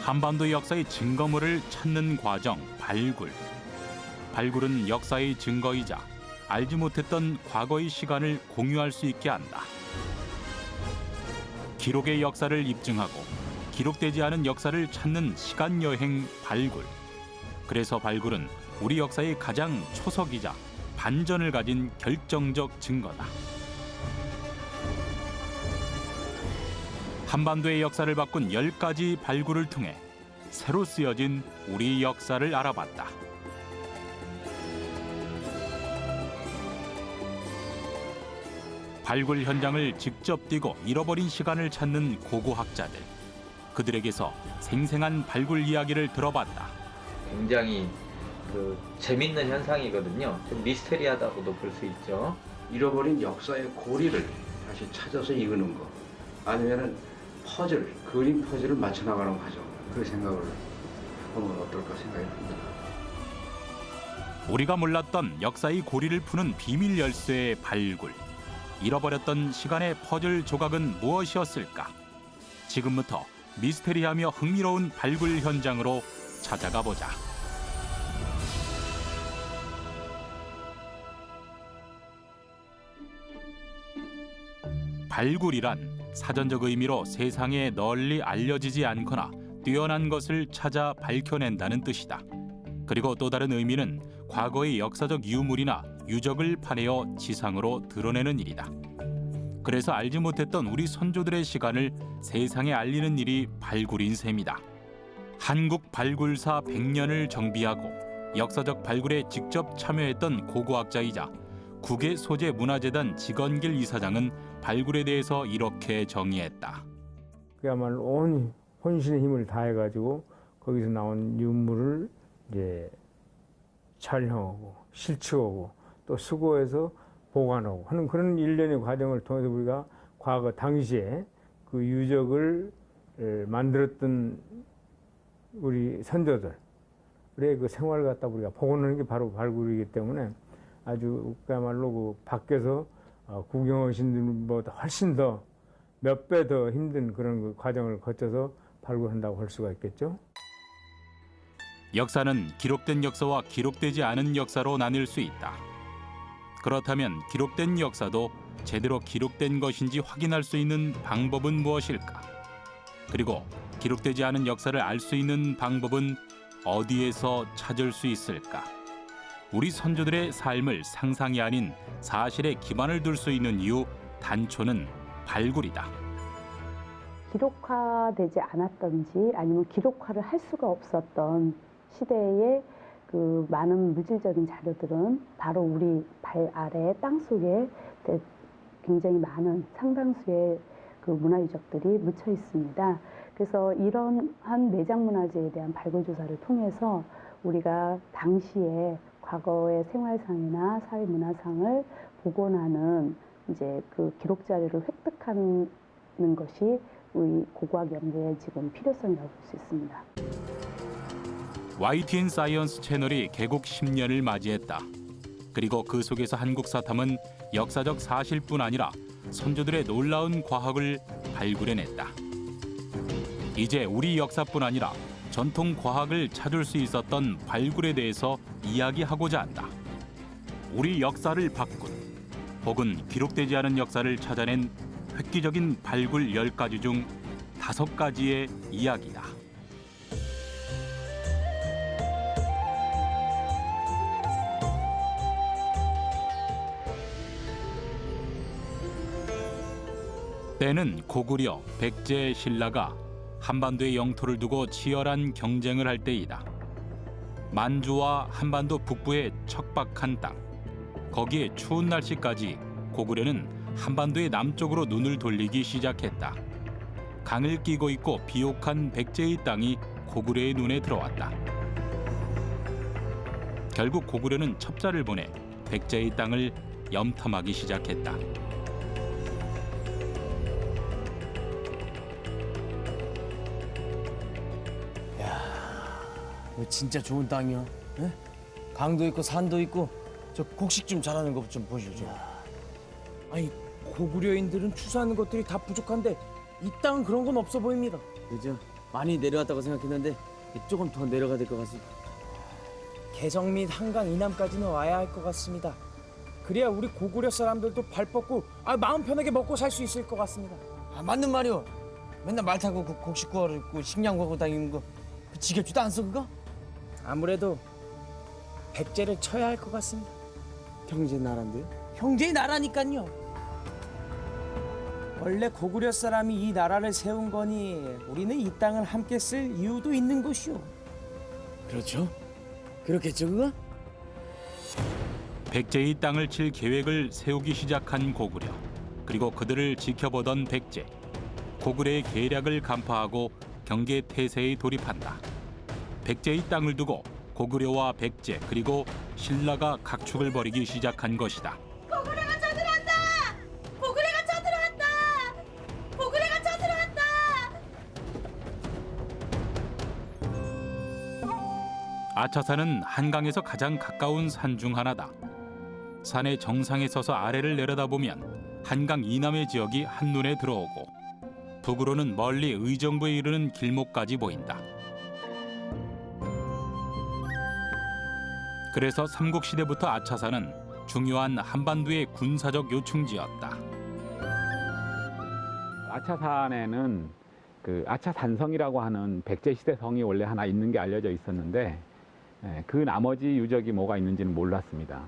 한반도 역사의 증거물을 찾는 과정, 발굴. 발굴은 역사의 증거이자 알지 못했던 과거의 시간을 공유할 수 있게 한다. 기록의 역사를 입증하고 기록되지 않은 역사를 찾는 시간 여행 발굴. 그래서 발굴은 우리 역사의 가장 초석이자 반전을 가진 결정적 증거다. 한반도의 역사를 바꾼 10가지 발굴을 통해 새로 쓰여진 우리 역사를 알아봤다. 발굴 현장을 직접 뛰고 잃어버린 시간을 찾는 고고학자들. 그들에게서 생생한 발굴 이야기를 들어봤다. 굉장히 재밌는 현상이거든요. 좀 미스테리하다고도 볼 수 있죠. 잃어버린 역사의 고리를 다시 찾아서 이끄는 거, 아니면은 퍼즐, 그림 퍼즐을 맞춰 나가는 과정, 그 생각을 하면 어떨까 생각이 듭니다. 우리가 몰랐던 역사의 고리를 푸는 비밀 열쇠의 발굴. 잃어버렸던 시간의 퍼즐 조각은 무엇이었을까? 지금부터 미스테리하며 흥미로운 발굴 현장으로 찾아가 보자. 발굴이란 사전적 의미로 세상에 널리 알려지지 않거나 뛰어난 것을 찾아 밝혀낸다는 뜻이다. 그리고 또 다른 의미는 과거의 역사적 유물이나 유적을 파내어 지상으로 드러내는 일이다. 그래서 알지 못했던 우리 선조들의 시간을 세상에 알리는 일이 발굴인 셈이다. 한국 발굴사 100년을 정비하고 역사적 발굴에 직접 참여했던 고고학자이자 국외 소재 문화재단 직원길 이사장은 발굴에 대해서 이렇게 정의했다. 그야말로 온 혼신의 힘을 다해가지고 거기서 나온 유물을 이제 촬영하고 실측하고 또 수거해서 보관하고 하는 그런 일련의 과정을 통해서 우리가 과거 당시에 그 유적을 만들었던 우리 선조들의 그 생활을 갖다 우리가 복원하는 게 바로 발굴이기 때문에 아주 그야말로 그 밖에서 구경하신 분보다 훨씬 더 몇 배 더 힘든 그런 그 과정을 거쳐서 발굴한다고 할 수가 있겠죠. 역사는 기록된 역사와 기록되지 않은 역사로 나뉠 수 있다. 그렇다면 기록된 역사도 제대로 기록된 것인지 확인할 수 있는 방법은 무엇일까? 그리고 기록되지 않은 역사를 알 수 있는 방법은 어디에서 찾을 수 있을까? 우리 선조들의 삶을 상상이 아닌 사실에 기반을 둘 수 있는 이유 단초는 발굴이다. 기록화되지 않았던지 아니면 기록화를 할 수가 없었던 시대의 그 많은 물질적인 자료들은 바로 우리 발 아래 땅 속에 굉장히 많은 상당수의 그 문화유적들이 묻혀 있습니다. 그래서 이러한 매장 문화재에 대한 발굴 조사를 통해서 우리가 당시에 과거의 생활상이나 사회 문화상을 복원하는 이제 그 기록 자료를 획득하는 것이 우리 고고학 연구의 지금 필요성이라고 볼 수 있습니다. YTN 사이언스 채널이 개국 10년을 맞이했다. 그리고 그 속에서 한국사탐은 역사적 사실뿐 아니라 선조들의 놀라운 과학을 발굴해냈다. 이제 우리 역사뿐 아니라 전통 과학을 찾을 수 있었던 발굴에 대해서 이야기하고자 한다. 우리 역사를 바꾼 혹은 기록되지 않은 역사를 찾아낸 획기적인 발굴 10가지 중 5가지의 이야기다. 때는 고구려 백제 신라가 한반도의 영토를 두고 치열한 경쟁을 할 때이다. 만주와 한반도 북부의 척박한 땅, 거기에 추운 날씨까지 고구려는 한반도의 남쪽으로 눈을 돌리기 시작했다. 강을 끼고 있고 비옥한 백제의 땅이 고구려의 눈에 들어왔다. 결국 고구려는 첩자를 보내 백제의 땅을 염탐하기 시작했다. 이거 진짜 좋은 땅이야. 에? 강도 있고 산도 있고 저 곡식 좀 잘하는 것 좀 보시죠. 아니 고구려인들은 추수하는 것들이 다 부족한데 이 땅은 그런 건 없어 보입니다. 그죠? 많이 내려왔다고 생각했는데 조금 더 내려가야 될 것 같습니다. 개성 및 한강 이남까지는 와야 할 것 같습니다. 그래야 우리 고구려 사람들도 발 뻗고 마음 편하게 먹고 살 수 있을 것 같습니다. 맞는 말이오. 맨날 말 타고 곡식 구하러 있고 식량 구하고 다니는 거 지겹지도 않소 그거? 아무래도 백제를 쳐야 할 것 같습니다. 형제 나라인데? 형제의 나라니까요. 원래 고구려 사람이 이 나라를 세운 거니 우리는 이 땅을 함께 쓸 이유도 있는 것이오. 그렇죠. 그렇겠죠 그거? 백제의 땅을 칠 계획을 세우기 시작한 고구려. 그리고 그들을 지켜보던 백제. 고구려의 계략을 간파하고 경계 태세에 돌입한다. 백제의 땅을 두고 고구려와 백제 그리고 신라가 각축을 벌이기 시작한 것이다. 고구려가 쳐들어간다! 고구려가 쳐들어간다! 고구려가 쳐들어간다! 아차산은 한강에서 가장 가까운 산 중 하나다. 산의 정상에 서서 아래를 내려다보면 한강 이남의 지역이 한눈에 들어오고 북으로는 멀리 의정부에 이르는 길목까지 보인다. 그래서 삼국시대부터 아차산은 중요한 한반도의 군사적 요충지였다. 아차산에는 그 아차산성이라고 하는 백제시대 성이 원래 하나 있는 게 알려져 있었는데 그 나머지 유적이 뭐가 있는지는 몰랐습니다.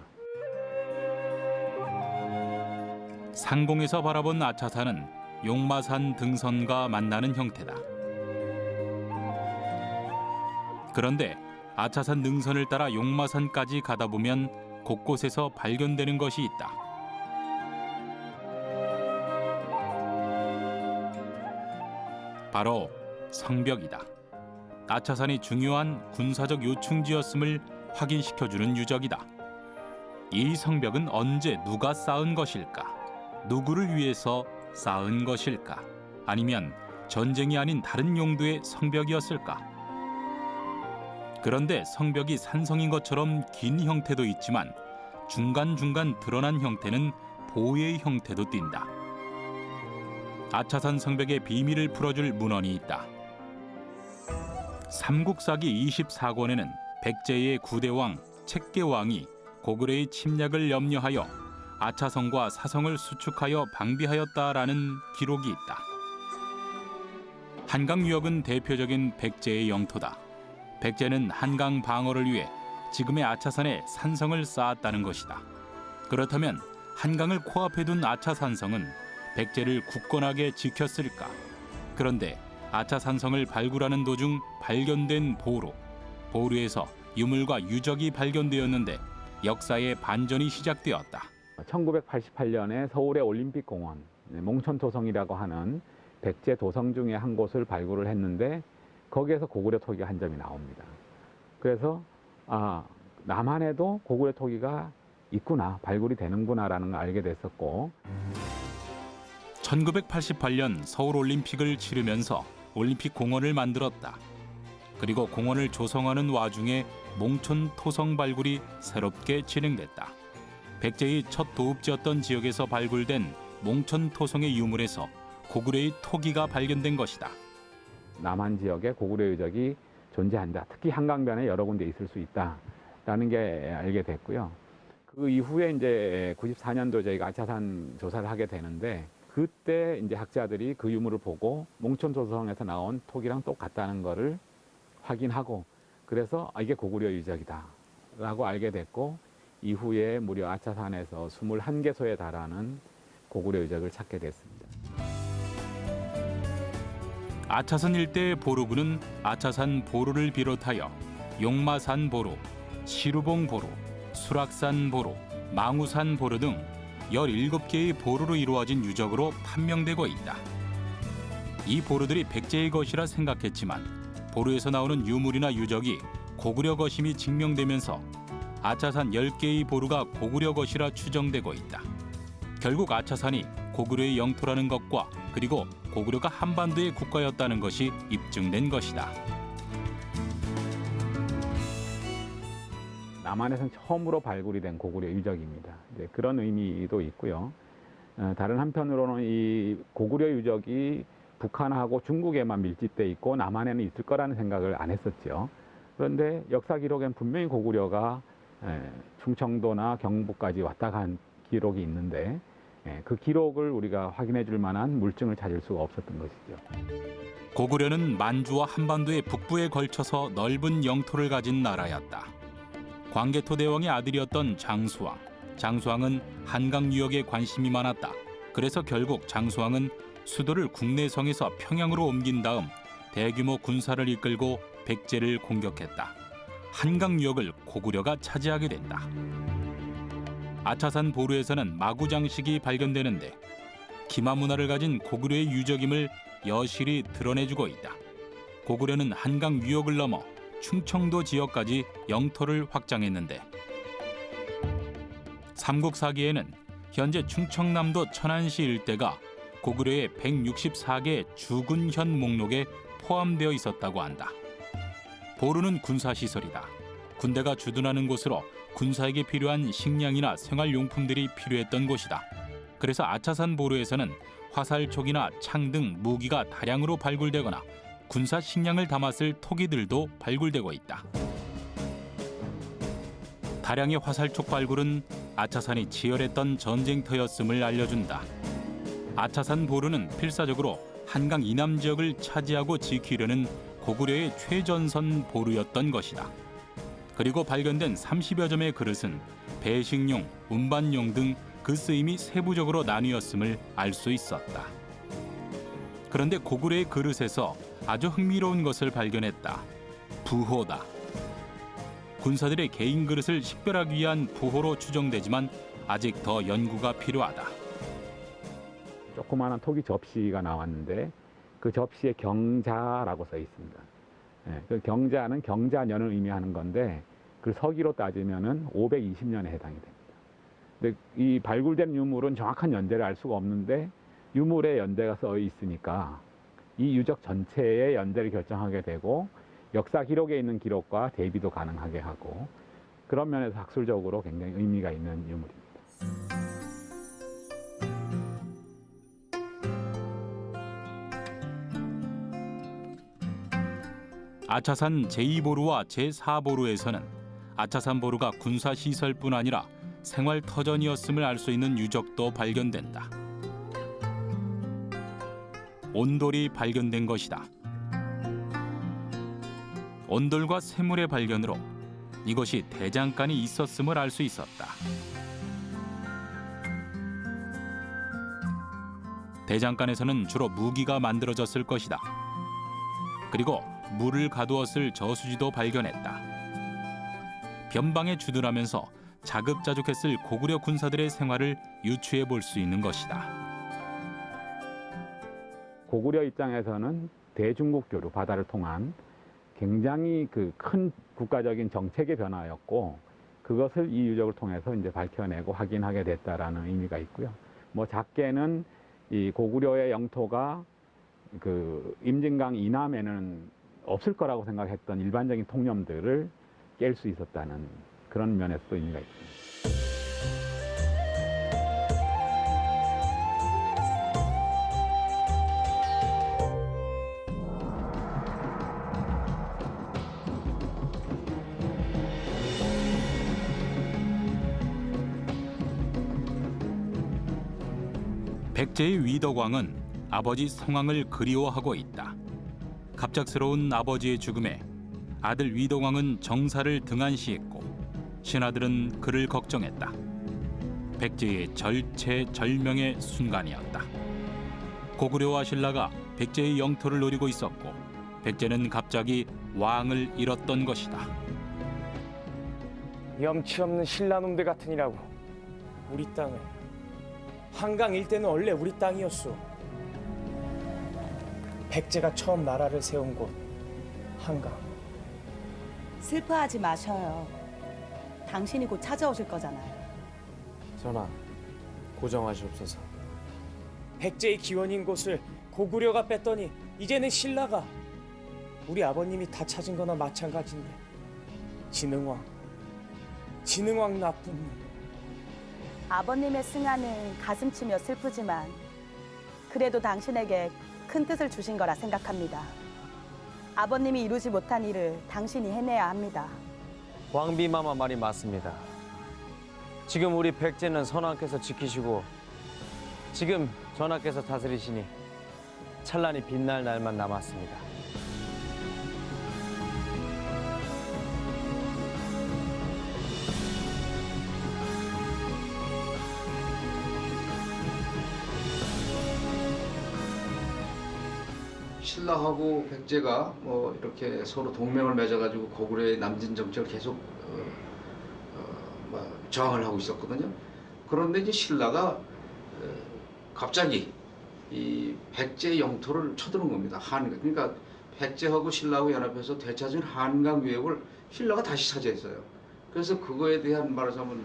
상공에서 바라본 아차산은 용마산 등선과 만나는 형태다. 그런데 아차산 능선을 따라 용마산까지 가다 보면 곳곳에서 발견되는 것이 있다. 바로 성벽이다. 아차산이 중요한 군사적 요충지였음을 확인시켜주는 유적이다. 이 성벽은 언제 누가 쌓은 것일까? 누구를 위해서 쌓은 것일까? 아니면 전쟁이 아닌 다른 용도의 성벽이었을까? 그런데 성벽이 산성인 것처럼 긴 형태도 있지만 중간중간 드러난 형태는 보의 형태도 띈다. 아차산 성벽의 비밀을 풀어줄 문헌이 있다. 삼국사기 24권에는 백제의 구대왕 책계왕이 고구려의 침략을 염려하여 아차성과 사성을 수축하여 방비하였다라는 기록이 있다. 한강 유역은 대표적인 백제의 영토다. 백제는 한강 방어를 위해 지금의 아차산에 산성을 쌓았다는 것이다. 그렇다면 한강을 코앞에 둔 아차산성은 백제를 굳건하게 지켰을까? 그런데 아차산성을 발굴하는 도중 발견된 보루에서 유물과 유적이 발견되었는데 역사의 반전이 시작되었다. 1988년에 서울의 올림픽공원 몽천토성이라고 하는 백제 도성 중에 한 곳을 발굴을 했는데 거기에서 고구려 토기가 한 점이 나옵니다. 그래서 남한에도 고구려 토기가 있구나, 발굴이 되는구나라는 걸 알게 됐었고 1988년 서울올림픽을 치르면서 올림픽 공원을 만들었다. 그리고 공원을 조성하는 와중에 몽촌 토성 발굴이 새롭게 진행됐다. 백제의 첫 도읍지였던 지역에서 발굴된 몽촌 토성의 유물에서 고구려의 토기가 발견된 것이다. 남한 지역에 고구려 유적이 존재한다. 특히 한강변에 여러 군데 있을 수 있다라는 게 알게 됐고요. 그 이후에 이제 94년도 저희가 아차산 조사를 하게 되는데 그때 이제 학자들이 그 유물을 보고 몽촌 토성에서 나온 토기랑 똑같다는 거를 확인하고 그래서 이게 고구려 유적이다라고 알게 됐고 이후에 무려 아차산에서 21개소에 달하는 고구려 유적을 찾게 됐습니다. 아차산 일대의 보루군은 아차산 보루를 비롯하여 용마산 보루, 시루봉 보루, 수락산 보루, 망우산 보루 등 17개의 보루로 이루어진 유적으로 판명되고 있다. 이 보루들이 백제의 것이라 생각했지만 보루에서 나오는 유물이나 유적이 고구려 것임이 증명되면서 아차산 10개의 보루가 고구려 것이라 추정되고 있다. 결국 아차산이 고구려의 영토라는 것과 그리고 고구려가 한반도의 국가였다는 것이 입증된 것이다. 남한에서는 처음으로 발굴이 된 고구려 유적입니다. 이제 그런 의미도 있고요. 다른 한편으로는 이 고구려 유적이 북한하고 중국에만 밀집돼 있고 남한에는 있을 거라는 생각을 안 했었죠. 그런데 역사 기록엔 분명히 고구려가 충청도나 경북까지 왔다 간 기록이 있는데 그 기록을 우리가 확인해 줄 만한 물증을 찾을 수가 없었던 것이죠. 고구려는 만주와 한반도의 북부에 걸쳐서 넓은 영토를 가진 나라였다. 광개토 대왕의 아들이었던 장수왕. 장수왕은 한강 유역에 관심이 많았다. 그래서 결국 장수왕은 수도를 국내성에서 평양으로 옮긴 다음 대규모 군사를 이끌고 백제를 공격했다. 한강 유역을 고구려가 차지하게 된다. 아차산 보루에서는 마구 장식이 발견되는데 기마 문화를 가진 고구려의 유적임을 여실히 드러내주고 있다. 고구려는 한강 유역을 넘어 충청도 지역까지 영토를 확장했는데 삼국사기에는 현재 충청남도 천안시 일대가 고구려의 164개 주군현 목록에 포함되어 있었다고 한다. 보루는 군사시설이다. 군대가 주둔하는 곳으로 군사에게 필요한 식량이나 생활용품들이 필요했던 곳이다. 그래서 아차산 보루에서는 화살촉이나 창 등 무기가 다량으로 발굴되거나 군사 식량을 담았을 토기들도 발굴되고 있다. 다량의 화살촉 발굴은 아차산이 치열했던 전쟁터였음을 알려준다. 아차산 보루는 필사적으로 한강 이남 지역을 차지하고 지키려는 고구려의 최전선 보루였던 것이다. 그리고 발견된 30여 점의 그릇은 배식용, 운반용 등 그 쓰임이 세부적으로 나뉘었음을 알 수 있었다. 그런데 고구려의 그릇에서 아주 흥미로운 것을 발견했다. 부호다. 군사들의 개인 그릇을 식별하기 위한 부호로 추정되지만 아직 더 연구가 필요하다. 조그마한 토기 접시가 나왔는데 그 접시에 경자라고 써 있습니다. 그 경자는 경자년을 의미하는 건데 그 서기로 따지면은 520년에 해당이 됩니다. 근데 이 발굴된 유물은 정확한 연대를 알 수가 없는데 유물의 연대가 써 있으니까 이 유적 전체의 연대를 결정하게 되고 역사 기록에 있는 기록과 대비도 가능하게 하고 그런 면에서 학술적으로 굉장히 의미가 있는 유물입니다. 아차산 제2보루와 제4보루에서는 아차산 보루가 군사시설뿐 아니라 생활터전이었음을 알 수 있는 유적도 발견된다. 온돌이 발견된 것이다. 온돌과 쇠물의 발견으로 이곳이 대장간이 있었음을 알 수 있었다. 대장간에서는 주로 무기가 만들어졌을 것이다. 그리고 물을 가두었을 저수지도 발견했다. 변방에 주둔하면서 자급자족했을 고구려 군사들의 생활을 유추해 볼 수 있는 것이다. 고구려 입장에서는 대중국교류 바다를 통한 굉장히 그 큰 국가적인 정책의 변화였고 그것을 이 유적을 통해서 이제 밝혀내고 확인하게 됐다라는 의미가 있고요. 뭐 작게는 이 고구려의 영토가 그 임진강 이남에는 없을 거라고 생각했던 일반적인 통념들을 깰 수 있었다는 그런 면에서도 의미가 있습니다. 백제의 위덕왕은 아버지 성왕을 그리워하고 있다. 갑작스러운 아버지의 죽음에 아들 위덕왕은 정사를 등한시했고 신하들은 그를 걱정했다. 백제의 절체절명의 순간이었다. 고구려와 신라가 백제의 영토를 노리고 있었고 백제는 갑자기 왕을 잃었던 것이다. 염치 없는 신라놈들 같으니라고 우리 땅을 한강 일대는 원래 우리 땅이었소. 백제가 처음 나라를 세운 곳 한강. 슬퍼하지 마셔요. 당신이 곧 찾아오실 거잖아요. 전하, 고정하시옵소서. 백제의 기원인 곳을 고구려가 뺐더니 이제는 신라가 우리 아버님이 다 찾은 거나 마찬가지인데 진흥왕 나쁜 놈. 아버님의 승하는 가슴치며 슬프지만 그래도 당신에게 큰 뜻을 주신 거라 생각합니다. 아버님이 이루지 못한 일을 당신이 해내야 합니다. 왕비마마 말이 맞습니다. 지금 우리 백제는 선왕께서 지키시고 지금 전하께서 다스리시니 찬란히 빛날 날만 남았습니다. 신라하고 백제가 뭐 이렇게 서로 동맹을 맺어가지고 고구려의 남진 정책을 계속 저항을 하고 있었거든요. 그런데 이제 신라가 갑자기 이 백제 영토를 쳐들어온 겁니다. 그러니까 백제하고 신라하고 연합해서 되찾은 한강 유역을 신라가 다시 차지했어요. 그래서 그거에 대한 말하자면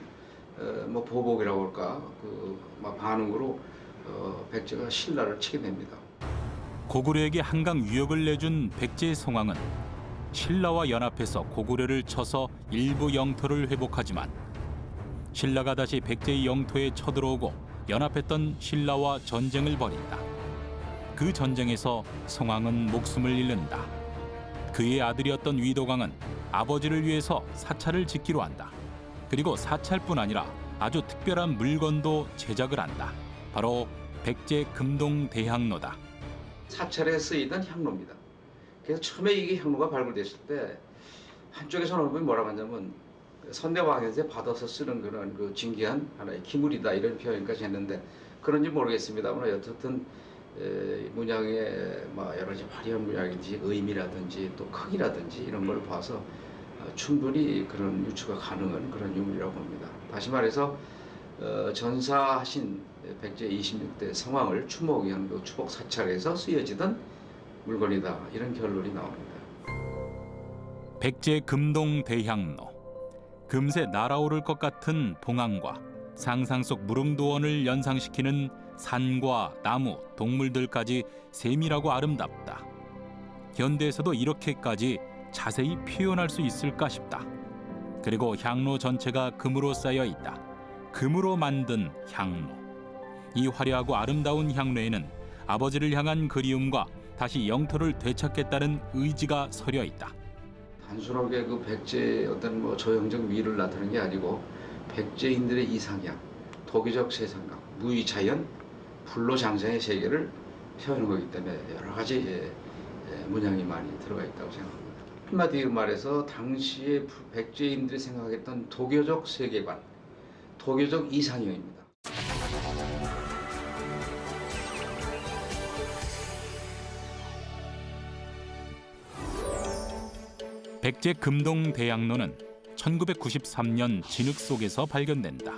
뭐 보복이라고 할까 막 반응으로 백제가 신라를 치게 됩니다. 고구려에게 한강 유역을 내준 백제의 성왕은 신라와 연합해서 고구려를 쳐서 일부 영토를 회복하지만 신라가 다시 백제의 영토에 쳐들어오고 연합했던 신라와 전쟁을 벌인다. 그 전쟁에서 성왕은 목숨을 잃는다. 그의 아들이었던 위도광은 아버지를 위해서 사찰을 짓기로 한다. 그리고 사찰뿐 아니라 아주 특별한 물건도 제작을 한다. 바로 백제 금동 대향로다. 사찰에 쓰이던 향로입니다. 그래서 처음에 이게 향로가 발굴됐을 때 한쪽에서는 뭐라고 하냐면 선대왕에서 받아서 쓰는 그런 그 진귀한 하나의 기물이다 이런 표현까지 했는데 그런지 모르겠습니다만 어쨌든 문양의 여러 가지 화려한 문양인지 의미라든지 또 크기라든지 이런 걸 봐서 충분히 그런 유추가 가능한 그런 유물이라고 봅니다. 다시 말해서 전사하신 백제 26대 성왕을 추모하기 그 추복 사찰에서 쓰여지던 물건이다 이런 결론이 나옵니다. 백제 금동 대향로. 금세 날아오를 것 같은 봉황과 상상 속 무릉도원을 연상시키는 산과 나무, 동물들까지 세밀하고 아름답다. 현대에서도 이렇게까지 자세히 표현할 수 있을까 싶다. 그리고 향로 전체가 금으로 쌓여 있다. 금으로 만든 향로. 이 화려하고 아름다운 향로에는 아버지를 향한 그리움과 다시 영토를 되찾겠다는 의지가 서려 있다. 단순하게 그 백제의 어떤 뭐 조형적 미를 나타내는 게 아니고 백제인들의 이상향, 도교적 세상각, 무의자연, 불로장생의 세계를 표현한 거기 때문에 여러 가지 문양이 많이 들어가 있다고 생각합니다. 한마디로 말해서 당시에 백제인들이 생각했던 도교적 세계관, 도교적 이상형입니다. 백제 금동 대향로는 1993년 진흙 속에서 발견된다.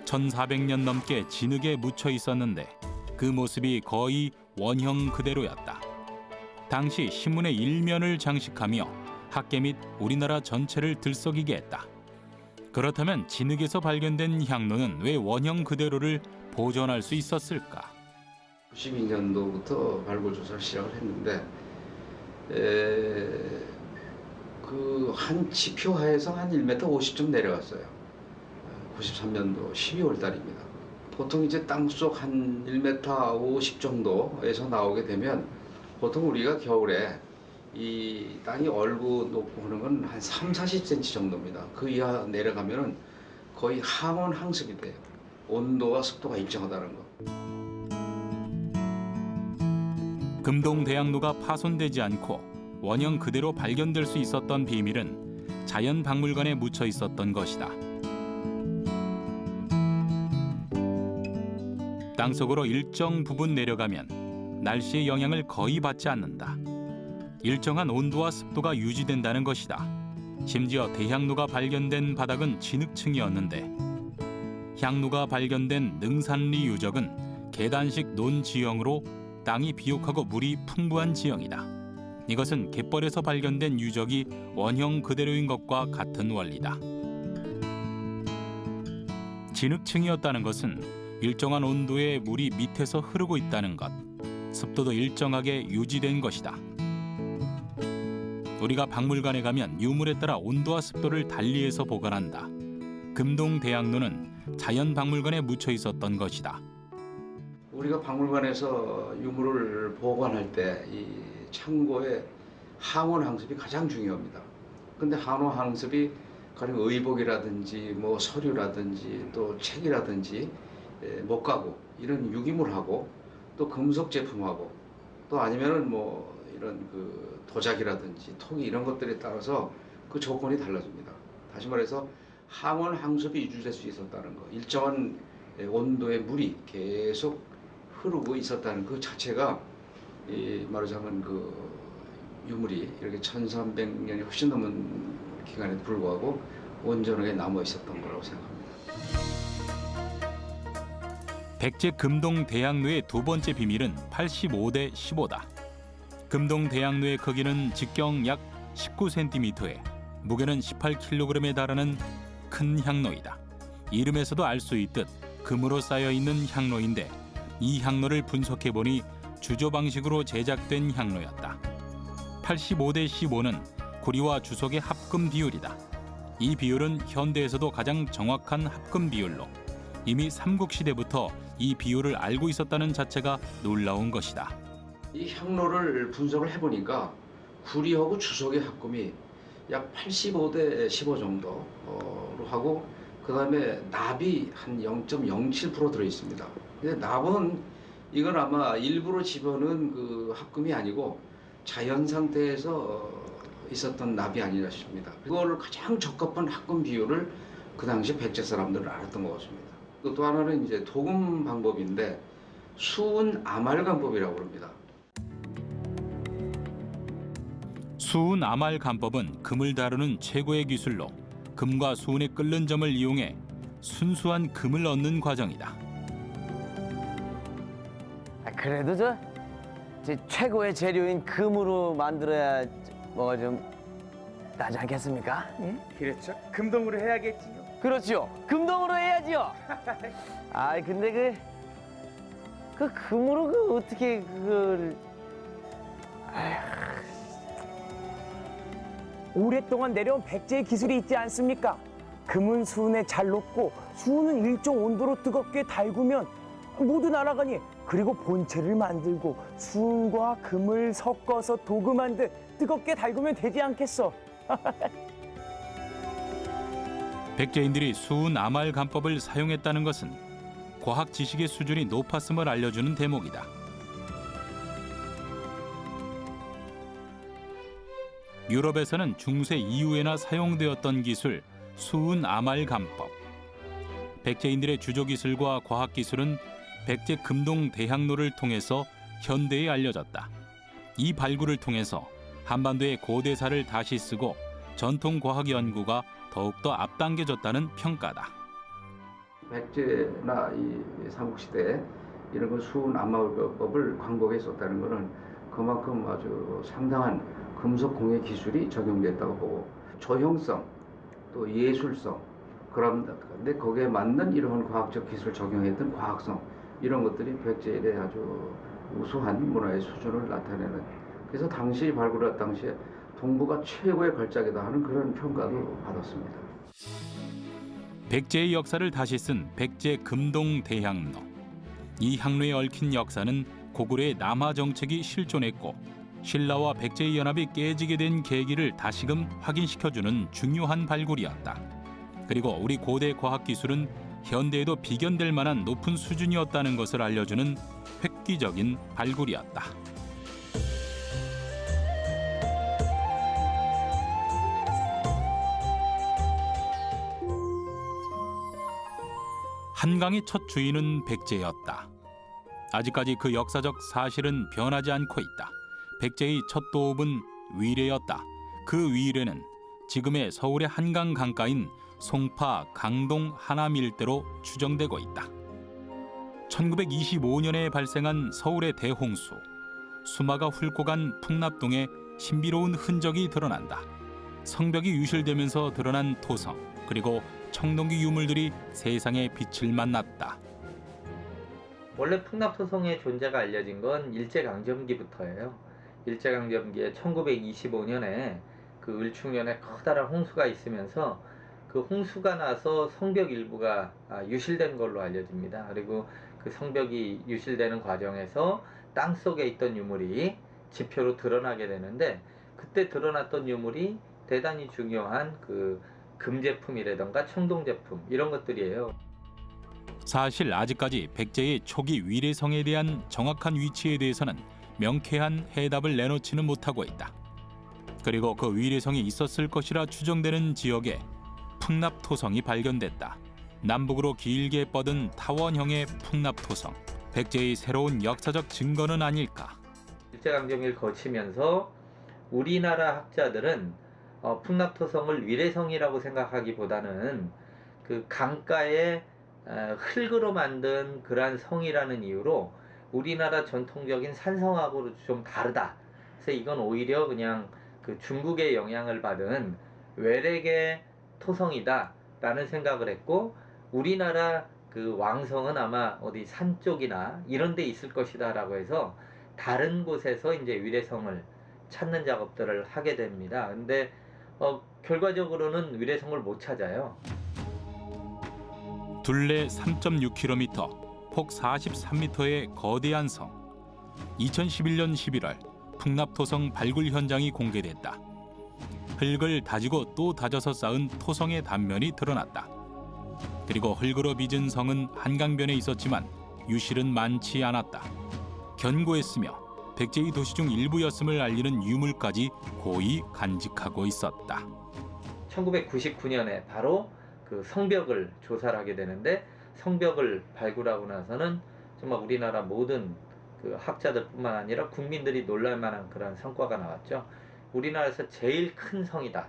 1400년 넘게 진흙에 묻혀 있었는데 그 모습이 거의 원형 그대로였다. 당시 신문의 일면을 장식하며 학계 및 우리나라 전체를 들썩이게 했다. 그렇다면 진흙에서 발견된 향로는 왜 원형 그대로를 보존할 수 있었을까? 92년도부터 발굴 조사를 시작을 했는데 그 한 지표하에서 한 1m 50좀 내려갔어요. 93년도 12월 달입니다. 보통 이제 땅속 한 1m 50 정도에서 나오게 되면 보통 우리가 겨울에 이 땅이 얼고 녹고 하는 건 한 3, 40cm 정도입니다. 그 이하 내려가면은 거의 항온 항습이 돼요. 온도와 습도가 일정하다는 거. 금동 대향로가 파손되지 않고 원형 그대로 발견될 수 있었던 비밀은 자연박물관에 묻혀 있었던 것이다. 땅속으로 일정 부분 내려가면 날씨의 영향을 거의 받지 않는다. 일정한 온도와 습도가 유지된다는 것이다. 심지어 대향로가 발견된 바닥은 진흙층이었는데 향로가 발견된 능산리 유적은 계단식 논지형으로 땅이 비옥하고 물이 풍부한 지형이다. 이것은 갯벌에서 발견된 유적이 원형 그대로인 것과 같은 원리다. 진흙층이었다는 것은 일정한 온도의 물이 밑에서 흐르고 있다는 것, 습도도 일정하게 유지된 것이다. 우리가 박물관에 가면 유물에 따라 온도와 습도를 달리해서 보관한다. 금동 대향로는 자연박물관에 묻혀 있었던 것이다. 우리가 박물관에서 유물을 보관할 때 이 창고에 항원 항습이 가장 중요합니다. 근데 항원 항습이 가령 의복이라든지 뭐 서류라든지 또 책이라든지 목가구 이런 유기물하고 또 금속 제품하고 또 아니면은 뭐 이런 그 도자기라든지 토기 이런 것들에 따라서 그 조건이 달라집니다. 다시 말해서 항원 항습이 유지될 수 있었다는 거, 일정한 온도의 물이 계속 흐르고 있었다는 그 자체가 이 말하자면 그 유물이 이렇게 1300년이 훨씬 넘은 기간에도 불구하고 온전하게 남아 있었던 거라고 생각합니다. 백제 금동 대학로의 두 번째 비밀은 85대 15다. 금동 대학로의 크기는 직경 약 19cm에 무게는 18kg에 달하는 큰 향로이다. 이름에서도 알 수 있듯 금으로 쌓여 있는 향로인데 이 향로를 분석해보니 주조 방식으로 제작된 향로였다. 85대 15는 구리와 주석의 합금 비율이다. 이 비율은 현대에서도 가장 정확한 합금 비율로 이미 삼국시대부터 이 비율을 알고 있었다는 자체가 놀라운 것이다. 이 향로를 분석을 해보니까 구리하고 주석의 합금이 약 85대 15 정도로 하고 그 다음에 납이 한 0.07% 들어있습니다. 근데 납은 이건 아마 일부러 집어넣은 그 합금이 아니고 자연 상태에서 있었던 납이 아니라 싶습니다. 그거를 가장 적합한 합금 비율을 그 당시 백제 사람들은 알았던 것 같습니다. 또 하나는 이제 도금 방법인데 수은 아말감법이라고 합니다. 수은 아말감법은 금을 다루는 최고의 기술로 금과 수은의 끓는 점을 이용해 순수한 금을 얻는 과정이다. 그래도 제 최고의 재료인 금으로 만들어야 뭐가 좀 나지 않겠습니까? 예? 그렇죠. 금동으로 해야겠지요. 그렇죠. 금동으로 해야지요. 아 근데 그 금으로 그 어떻게 그걸 오랫동안 내려온 백제의 기술이 있지 않습니까? 금은 수은에 잘 녹고 수은은 일정 온도로 뜨겁게 달구면 모두 날아가니 그리고 본체를 만들고 수은과 금을 섞어서 도금한 듯 뜨겁게 달구면 되지 않겠어? 백제인들이 수은 아말감법을 사용했다는 것은 과학 지식의 수준이 높았음을 알려주는 대목이다. 유럽에서는 중세 이후에나 사용되었던 기술 수은 아말감법. 백제인들의 주조 기술과 과학 기술은 백제 금동 대학로를 통해서 현대에 알려졌다. 이 발굴을 통해서 한반도의 고대사를 다시 쓰고 전통 과학 연구가 더욱더 앞당겨졌다는 평가다. 백제나 이 삼국시대 이런 거 수은 아말법을 광복했었다는 것은 그만큼 아주 상당한 금속 공예 기술이 적용됐다고 보고 조형성 또 예술성 근데 거기에 맞는 이러한 과학적 기술 적용했던 과학성 이런 것들이 백제일의 아주 우수한 문화의 수준을 나타내는 그래서 당시 발굴할 당시에 동부가 최고의 걸작이다 하는 그런 평가도 받았습니다. 백제의 역사를 다시 쓴 백제 금동 대향로. 이 향로에 얽힌 역사는 고구려의 남하 정책이 실존했고 신라와 백제의 연합이 깨지게 된 계기를 다시금 확인시켜주는 중요한 발굴이었다. 그리고 우리 고대 과학기술은 현대에도 비견될 만한 높은 수준이었다는 것을 알려주는 획기적인 발굴이었다. 한강의 첫 주인은 백제였다. 아직까지 그 역사적 사실은 변하지 않고 있다. 백제의 첫 도읍은 위례였다. 그 위례는 지금의 서울의 한강 강가인 송파, 강동, 하남 일대로 추정되고 있다. 1925년에 발생한 서울의 대홍수. 수마가 훑고 간 풍납동에 신비로운 흔적이 드러난다. 성벽이 유실되면서 드러난 토성, 그리고 청동기 유물들이 세상의 빛을 만났다. 원래 풍납토성의 존재가 알려진 건 일제강점기부터예요. 일제강점기에 1925년에 그 을충년에 커다란 홍수가 있으면서 그 홍수가 나서 성벽 일부가 유실된 걸로 알려집니다. 그리고 그 성벽이 유실되는 과정에서 땅 속에 있던 유물이 지표로 드러나게 되는데, 그때 드러났던 유물이 대단히 중요한 그 금제품이라던가 청동제품 이런 것들이에요. 사실 아직까지 백제의 초기 위례성에 대한 정확한 위치에 대해서는 명쾌한 해답을 내놓지는 못하고 있다. 그리고 그 위례성이 있었을 것이라 추정되는 지역에 풍납토성이 발견됐다. 남북으로 길게 뻗은 타원형의 풍납토성. 백제의 새로운 역사적 증거는 아닐까? 일제강점기를 거치면서 우리나라 학자들은 풍납토성을 위례성이라고 생각하기보다는 그 강가에 흙으로 만든 그러한 성이라는 이유로 우리나라 전통적인 산성하고 좀 다르다. 그래서 이건 오히려 그냥 그 중국의 영향을 받은 외래계 토성이다라는 생각을 했고, 우리나라 그 왕성은 아마 어디 산 쪽이나 이런 데 있을 것이다라고 해서 다른 곳에서 이제 위례성을 찾는 작업들을 하게 됩니다. 근데 결과적으로는 위례성을 못 찾아요. 둘레 3.6km, 폭 43m의 거대한 성. 2011년 11월 풍납토성 발굴 현장이 공개됐다. 흙을 다지고 또 다져서 쌓은 토성의 단면이 드러났다. 그리고 흙으로 빚은 성은 한강변에 있었지만 유실은 많지 않았다. 견고했으며 백제의 도시 중 일부였음을 알리는 유물까지 고이 간직하고 있었다. 1999년에 바로 그 성벽을 조사를 하게 되는데, 성벽을 발굴하고 나서는 정말 우리나라 모든 그 학자들뿐만 아니라 국민들이 놀랄만한 그런 성과가 나왔죠. 우리나라에서 제일 큰 성이다.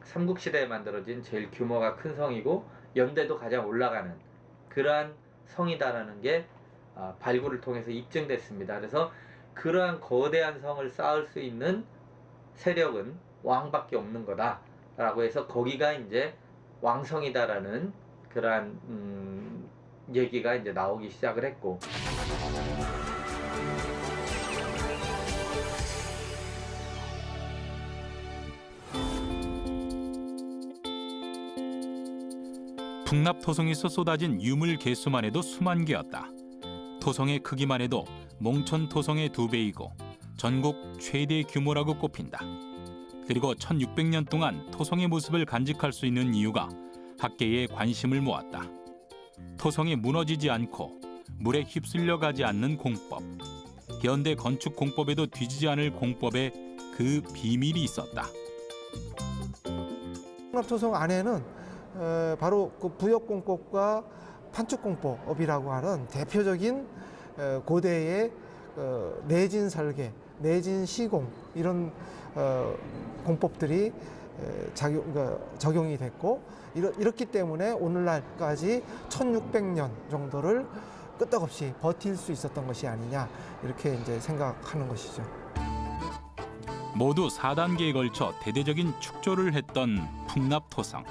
삼국시대에 만들어진 제일 규모가 큰 성이고 연대도 가장 올라가는 그러한 성이다라는 게 발굴을 통해서 입증됐습니다. 그래서 그러한 거대한 성을 쌓을 수 있는 세력은 왕밖에 없는 거다라고 해서 거기가 이제 왕성이다라는 그러한 얘기가 이제 나오기 시작을 했고, 풍납토성에서 쏟아진 유물 개수만 해도 수만 개였다. 토성의 크기만 해도 몽촌토성의 2배이고 전국 최대 규모라고 꼽힌다. 그리고 1600년 동안 토성의 모습을 간직할 수 있는 이유가 학계의 관심을 모았다. 토성이 무너지지 않고 물에 휩쓸려 가지 않는 공법. 현대 건축 공법에도 뒤지지 않을 공법에 그 비밀이 있었다. 풍납토성 안에는 바로 그 부역공법과 판축공법이라고 하는 대표적인 고대의 내진 설계, 내진 시공 이런 공법들이 적용이 됐고, 이렇기 때문에 오늘날까지 1600년 정도를 끄떡없이 버틸 수 있었던 것이 아니냐, 이렇게 이제 생각하는 것이죠. 모두 4단계에 걸쳐 대대적인 축조를 했던 풍납토성.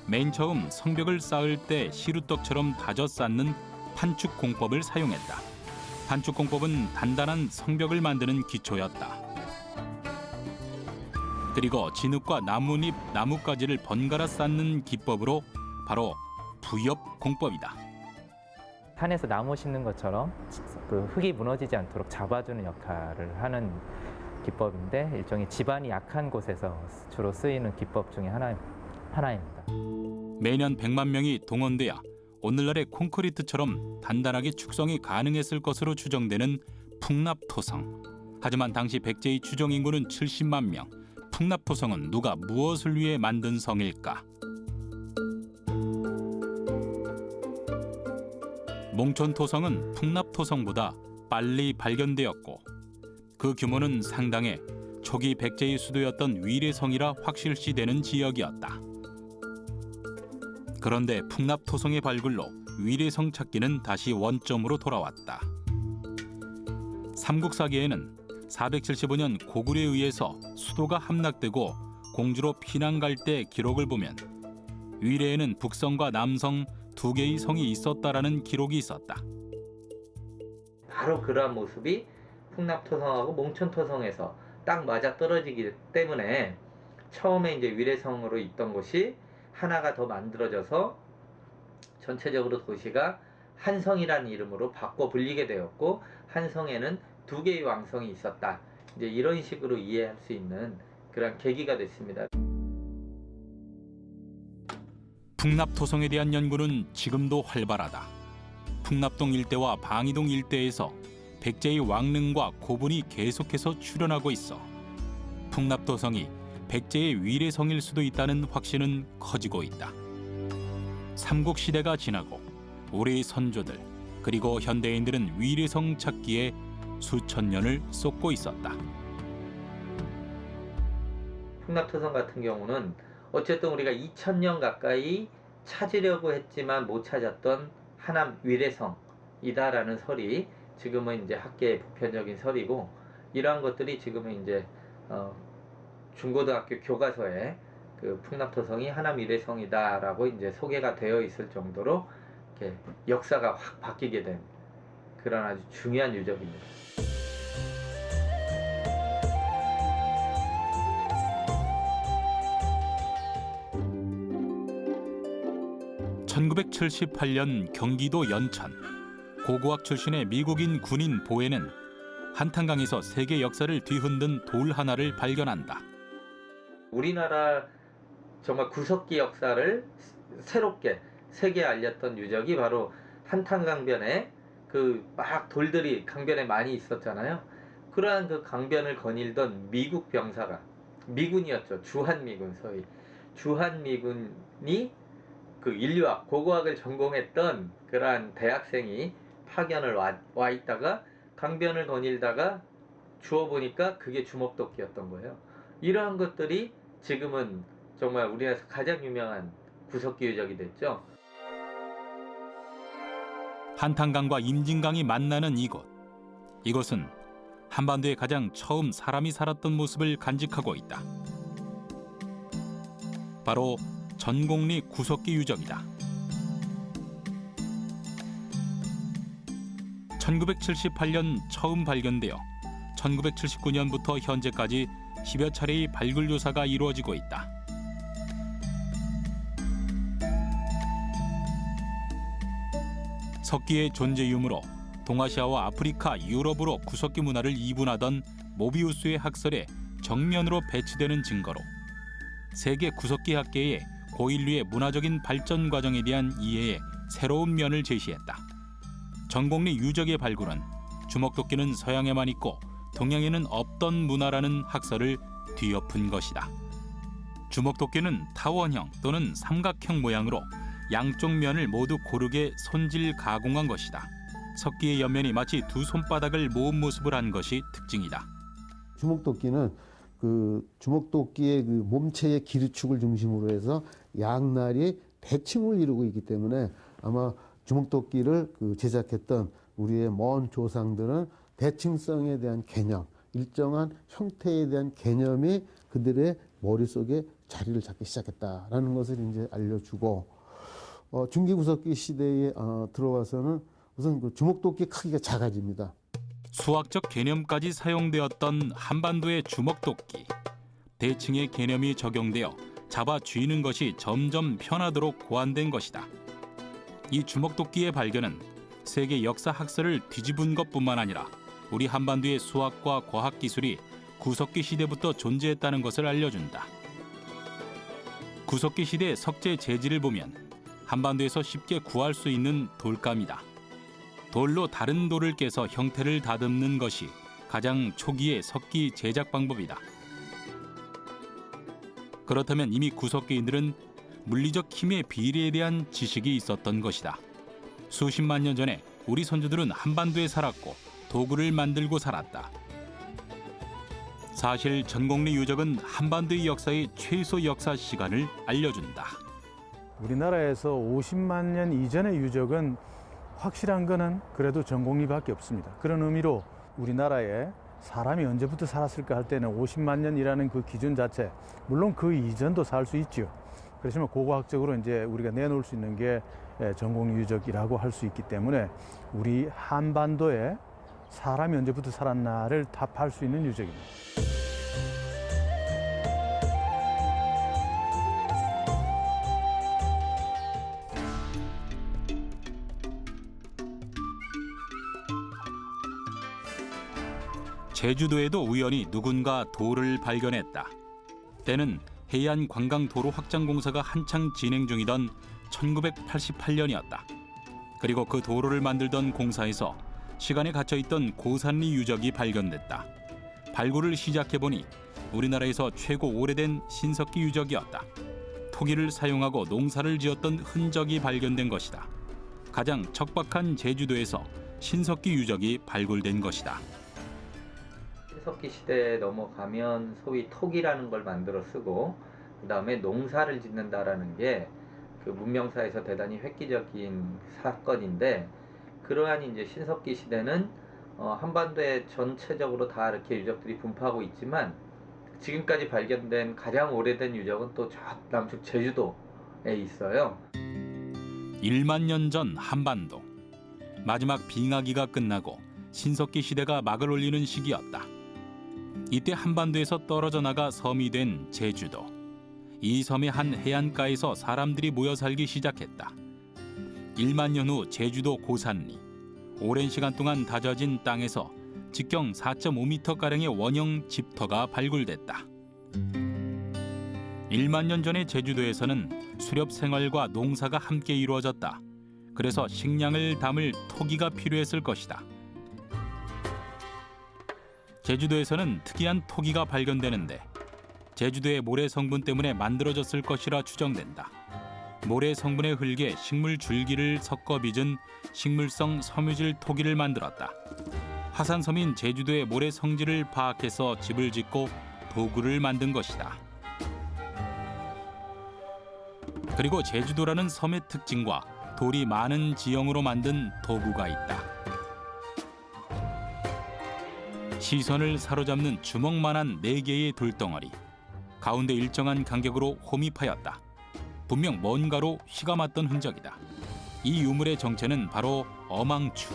맨 처음 성벽을 쌓을 때 시루떡처럼 다져 쌓는 판축공법을 사용했다. 판축공법은 단단한 성벽을 만드는 기초였다. 그리고 진흙과 나뭇잎, 나뭇가지를 번갈아 쌓는 기법으로 바로 부엽공법이다. 산에서 나무 심는 것처럼 그 흙이 무너지지 않도록 잡아주는 역할을 하는 기법인데, 일종의 지반이 약한 곳에서 주로 쓰이는 기법 중에 하나입니다. 매년 100만 명이 동원돼야 오늘날의 콘크리트처럼 단단하게 축성이 가능했을 것으로 추정되는 풍납토성. 하지만 당시 백제의 추정 인구는 70만 명. 풍납토성은 누가 무엇을 위해 만든 성일까? 몽촌토성은 풍납토성보다 빨리 발견되었고 그 규모는 상당해 초기 백제의 수도였던 위례성이라 확실시되는 지역이었다. 그런데 풍납토성의 발굴로 위례성 찾기는 다시 원점으로 돌아왔다. 삼국사기에는 475년 고구려에 의해서 수도가 함락되고 공주로 피난 갈 때 기록을 보면 위례에는 북성과 남성 2개의 성이 있었다라는 기록이 있었다. 바로 그러한 모습이 풍납토성하고 몽촌토성에서 딱 맞아 떨어지기 때문에 처음에 이제 위례성으로 있던 곳이 하나가 더 만들어져서 전체적으로 도시가 한성이라는 이름으로 바꿔 불리게 되었고, 한성에는 2개의 왕성이 있었다. 이제 이런 식으로 이해할 수 있는 그런 계기가 됐습니다. 풍납토성에 대한 연구는 지금도 활발하다. 풍납동 일대와 방이동 일대에서 백제의 왕릉과 고분이 계속해서 출현하고 있어 풍납토성이 백제의 위례성일 수도 있다는 확신은 커지고 있다. 삼국시대가 지나고 우리 선조들 그리고 현대인들은 위례성 찾기에 수천 년을 쏟고 있었다. 풍납토성 같은 경우는 어쨌든 우리가 2000년 가까이 찾으려고 했지만 못 찾았던 하남 위례성이다라는 설이 지금은 이제 학계의 보편적인 설이고, 이러한 것들이 지금은 이제 중고등학교 교과서에 그 풍납토성이 하남 위례성이다라고 이제 소개가 되어 있을 정도로 이렇게 역사가 확 바뀌게 된 그런 아주 중요한 유적입니다. (1978년) 경기도 연천 고고학 출신의 미국인 군인 보에는 한탄강에서 세계 역사를 뒤흔든 돌 하나를 발견한다. 우리나라 정말 구석기 역사를 새롭게 세계에 알렸던 유적이 바로 한탄강변에 그 막 돌들이 강변에 많이 있었잖아요. 그러한 그 강변을 거닐던 미국 병사가, 미군이었죠. 주한미군, 소위 주한미군이 그 인류학, 고고학을 전공했던 그러한 대학생이 파견을 와 있다가 강변을 거닐다가 주워보니까 그게 주먹도끼였던 거예요. 이러한 것들이 지금은 정말 우리나라에서 가장 유명한 구석기 유적이 됐죠. 한탄강과 임진강이 만나는 이곳. 이곳은 한반도에 가장 처음 사람이 살았던 모습을 간직하고 있다. 바로 전곡리 구석기 유적이다. 1978년 처음 발견되어 1979년부터 현재까지 10여 차례의 발굴 조사가 이루어지고 있다. 석기의 존재 유무로 동아시아와 아프리카, 유럽으로 구석기 문화를 이분하던 모비우스의 학설에 정면으로 배치되는 증거로 세계 구석기 학계의 고인류의 문화적인 발전 과정에 대한 이해에 새로운 면을 제시했다. 전곡리 유적의 발굴은 주먹도끼는 서양에만 있고 동양에는 없던 문화라는 학설을 뒤엎은 것이다. 주먹도끼는 타원형 또는 삼각형 모양으로 양쪽 면을 모두 고르게 손질 가공한 것이다. 석기의 옆면이 마치 두 손바닥을 모은 모습을 한 것이 특징이다. 주먹도끼는 그 주먹도끼의 그 몸체의 기류축을 중심으로 해서 양날이 대칭을 이루고 있기 때문에 아마 주먹도끼를 그 제작했던 우리의 먼 조상들은 대칭성에 대한 개념, 일정한 형태에 대한 개념이 그들의 머릿속에 자리를 잡기 시작했다라는 것을 이제 알려주고, 중기구석기 시대에 들어와서는 우선 그 주먹도끼 크기가 작아집니다. 수학적 개념까지 사용되었던 한반도의 주먹도끼. 대칭의 개념이 적용되어 잡아 쥐는 것이 점점 편하도록 고안된 것이다. 이 주먹도끼의 발견은 세계 역사 학설을 뒤집은 것뿐만 아니라 우리 한반도의 수학과 과학 기술이 구석기 시대부터 존재했다는 것을 알려준다. 구석기 시대 석재 재질을 보면 한반도에서 쉽게 구할 수 있는 돌감이다. 돌로 다른 돌을 깨서 형태를 다듬는 것이 가장 초기의 석기 제작 방법이다. 그렇다면 이미 구석기인들은 물리적 힘의 비례에 대한 지식이 있었던 것이다. 수십만 년 전에 우리 선조들은 한반도에 살았고 도구를 만들고 살았다. 사실 전곡리 유적은 한반도의 역사의 최소 역사 시간을 알려준다. 우리나라에서 50만 년 이전의 유적은 확실한 거는 그래도 전곡리밖에 없습니다. 그런 의미로 우리나라에 사람이 언제부터 살았을까 할 때는 50만 년이라는 그 기준 자체, 물론 그 이전도 살 수 있죠. 그렇지만 고고학적으로 이제 우리가 내놓을 수 있는 게 전곡리 유적이라고 할 수 있기 때문에 우리 한반도에 사람이 언제부터 살았나를 답할 수 있는 유적입니다. 제주도에도 우연히 누군가 돌을 발견했다. 때는 해안 관광 도로 확장 공사가 한창 진행 중이던 1988년이었다. 그리고 그 도로를 만들던 공사에서 시간에 갇혀있던 고산리 유적이 발견됐다. 발굴을 시작해보니 우리나라에서 최고 오래된 신석기 유적이었다. 토기를 사용하고 농사를 지었던 흔적이 발견된 것이다. 가장 척박한 제주도에서 신석기 유적이 발굴된 것이다. 신석기 시대에 넘어가면 소위 토기라는 걸 만들어 쓰고 그 다음에 농사를 짓는다라는 게 그 문명사에서 대단히 획기적인 사건인데, 그러한 이제 신석기 시대는 한반도에 전체적으로 다 이렇게 유적들이 분포하고 있지만 지금까지 발견된 가장 오래된 유적은 또 저 남측 제주도에 있어요. 1만 년 전 한반도. 마지막 빙하기가 끝나고 신석기 시대가 막을 올리는 시기였다. 이때 한반도에서 떨어져 나가 섬이 된 제주도. 이 섬의 한 해안가에서 사람들이 모여 살기 시작했다. 1만 년 후 제주도 고산리. 오랜 시간 동안 다져진 땅에서 직경 4.5m가량의 원형 집터가 발굴됐다. 1만 년 전의 제주도에서는 수렵 생활과 농사가 함께 이루어졌다. 그래서 식량을 담을 토기가 필요했을 것이다. 제주도에서는 특이한 토기가 발견되는데 제주도의 모래 성분 때문에 만들어졌을 것이라 추정된다. 모래 성분의 흙에 식물 줄기를 섞어 빚은 식물성 섬유질 토기를 만들었다. 화산섬인 제주도의 모래 성질을 파악해서 집을 짓고 도구를 만든 것이다. 그리고 제주도라는 섬의 특징과 돌이 많은 지형으로 만든 도구가 있다. 시선을 사로잡는 주먹만한 4개의 돌덩어리. 가운데 일정한 간격으로 홈입하였다. 분명 뭔가로 휘가 맞던 흔적이다. 이 유물의 정체는 바로 어망추.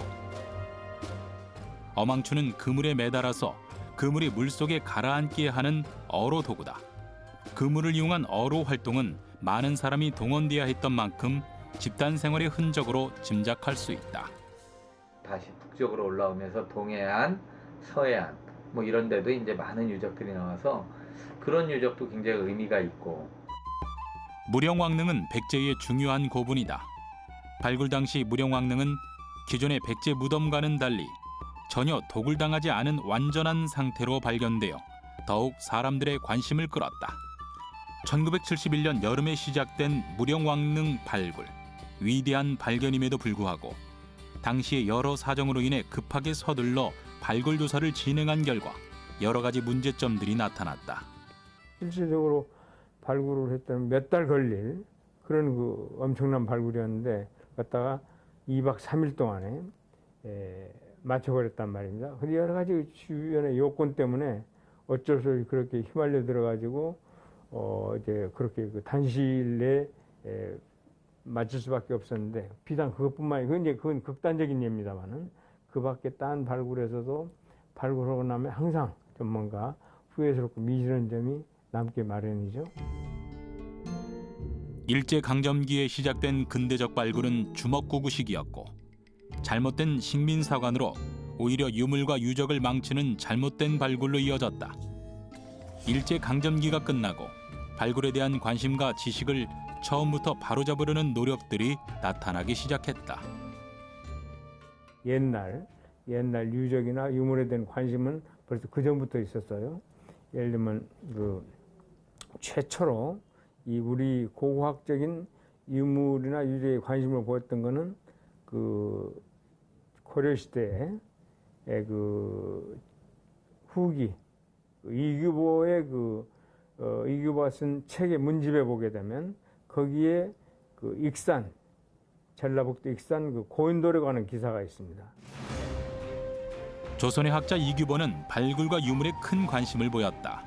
어망추는 그물에 매달아서 그물이 물속에 가라앉게 하는 어로 도구다. 그물을 이용한 어로 활동은 많은 사람이 동원되어야 했던 만큼 집단 생활의 흔적으로 짐작할 수 있다. 다시 북쪽으로 올라오면서 동해안, 서해안 뭐 이런 데도 이제 많은 유적들이 나와서 그런 유적도 굉장히 의미가 있고. 무령왕릉은 백제의 중요한 고분이다. 발굴 당시 무령왕릉은 기존의 백제 무덤과는 달리 전혀 도굴당하지 않은 완전한 상태로 발견되어 더욱 사람들의 관심을 끌었다. 1971년 여름에 시작된 무령왕릉 발굴. 위대한 발견임에도 불구하고 당시의 여러 사정으로 인해 급하게 서둘러 발굴 조사를 진행한 결과 여러 가지 문제점들이 나타났다. 실질적으로 발굴을 했다면 몇 달 걸릴 그런 그 엄청난 발굴이었는데 갖다가 2박 3일 동안에 맞춰버렸단 말입니다. 근데 여러 가지 주변의 요건 때문에 어쩔 수 없이 그렇게 휘말려 들어가지고 이제 그렇게 그 단시일 내에 맞출 수밖에 없었는데 비단 그것뿐만이 그건 극단적인 예입니다만은 그밖에 딴 발굴에서도 발굴하고 나면 항상 좀 뭔가 후회스럽고 미지런 점이 남게 마련이죠. 일제강점기에 시작된 근대적 발굴은 주먹구구식이었고 잘못된 식민사관으로 오히려 유물과 유적을 망치는 잘못된 발굴로 이어졌다. 일제강점기가 끝나고 발굴에 대한 관심과 지식을 처음부터 바로잡으려는 노력들이 나타나기 시작했다. 옛날 유적이나 유물에 대한 관심은 벌써 그 전부터 있었어요. 예를 들면 그 최초로 이 우리 고고학적인 유물이나 유적에 관심을 보였던 거는 그 고려 시대에 그 후기 이규보의 이규보가 쓴 책의 문집에 보게 되면 거기에 그 익산 전라북도 익산 그 고인돌에 관한 기사가 있습니다. 조선의 학자 이규보는 발굴과 유물에 큰 관심을 보였다.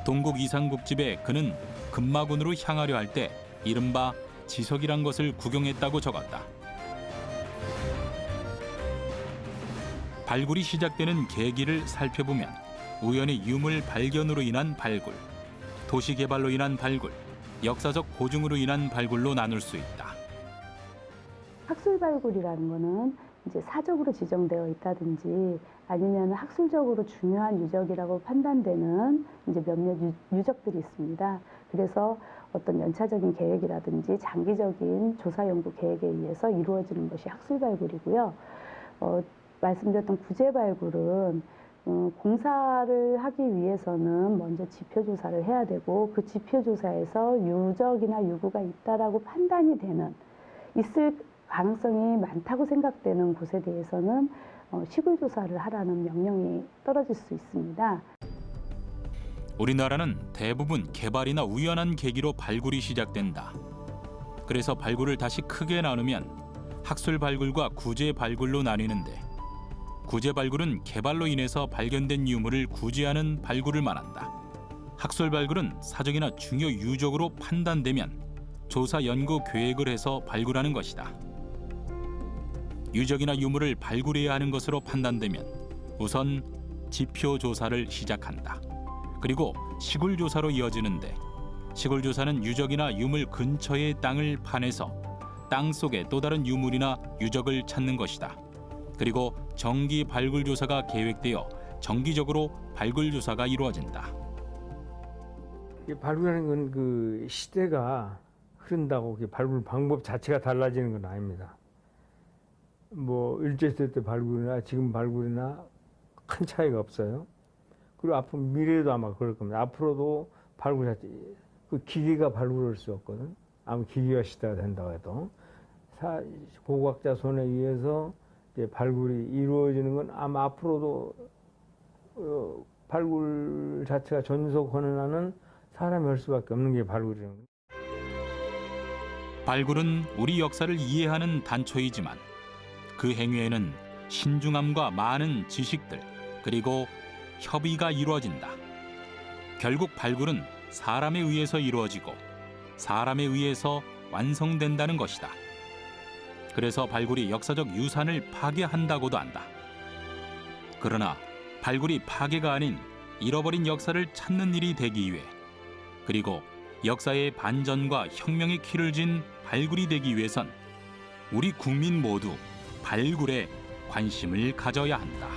동국 이상국집에 그는 금마군으로 향하려 할 때 이른바 지석이란 것을 구경했다고 적었다. 발굴이 시작되는 계기를 살펴보면 우연히 유물 발견으로 인한 발굴, 도시 개발로 인한 발굴, 역사적 고증으로 인한 발굴로 나눌 수 있다. 학술 발굴이라는 거는 이제 사적으로 지정되어 있다든지 아니면 학술적으로 중요한 유적이라고 판단되는 이제 몇몇 유적들이 있습니다. 그래서 어떤 연차적인 계획이라든지 장기적인 조사 연구 계획에 의해서 이루어지는 것이 학술 발굴이고요. 말씀드렸던 구제 발굴은 공사를 하기 위해서는 먼저 지표 조사를 해야 되고 그 지표 조사에서 유적이나 유구가 있다라고 판단이 되는 있을 가능성이 많다고 생각되는 곳에 대해서는 시굴 조사를 하라는 명령이 떨어질 수 있습니다. 우리나라는 대부분 개발이나 우연한 계기로 발굴이 시작된다. 그래서 발굴을 다시 크게 나누면 학술 발굴과 구제 발굴로 나뉘는데 구제 발굴은 개발로 인해서 발견된 유물을 구제하는 발굴을 말한다. 학술 발굴은 사적이나 중요 유적으로 판단되면 조사 연구 계획을 해서 발굴하는 것이다. 유적이나 유물을 발굴해야 하는 것으로 판단되면 우선 지표 조사를 시작한다. 그리고 시굴 조사로 이어지는데 시굴 조사는 유적이나 유물 근처의 땅을 파내서 땅 속에 또 다른 유물이나 유적을 찾는 것이다. 그리고 정기 발굴 조사가 계획되어 정기적으로 발굴 조사가 이루어진다. 발굴하는 건 그 시대가 흐른다고 발굴 방법 자체가 달라지는 건 아닙니다. 뭐 일제시대 때 발굴이나 지금 발굴이나 큰 차이가 없어요. 그리고 앞으로 미래에도 아마 그럴 겁니다. 앞으로도 발굴 자체, 그 기계가 발굴할 수 없거든. 아마 기계가 시대가 된다고 해도 고고학자 손에 의해서 이제 발굴이 이루어지는 건 아마 앞으로도 발굴 자체가 전속 권한하는 사람이 할 수밖에 없는 게 발굴이라는 거예요. 발굴은 우리 역사를 이해하는 단초이지만 그 행위에는 신중함과 많은 지식들 그리고 협의가 이루어진다. 결국 발굴은 사람에 의해서 이루어지고 사람에 의해서 완성된다는 것이다. 그래서 발굴이 역사적 유산을 파괴한다고도 한다. 그러나 발굴이 파괴가 아닌 잃어버린 역사를 찾는 일이 되기 위해 그리고 역사의 반전과 혁명의 키를 쥔 발굴이 되기 위해선 우리 국민 모두 발굴에 관심을 가져야 한다.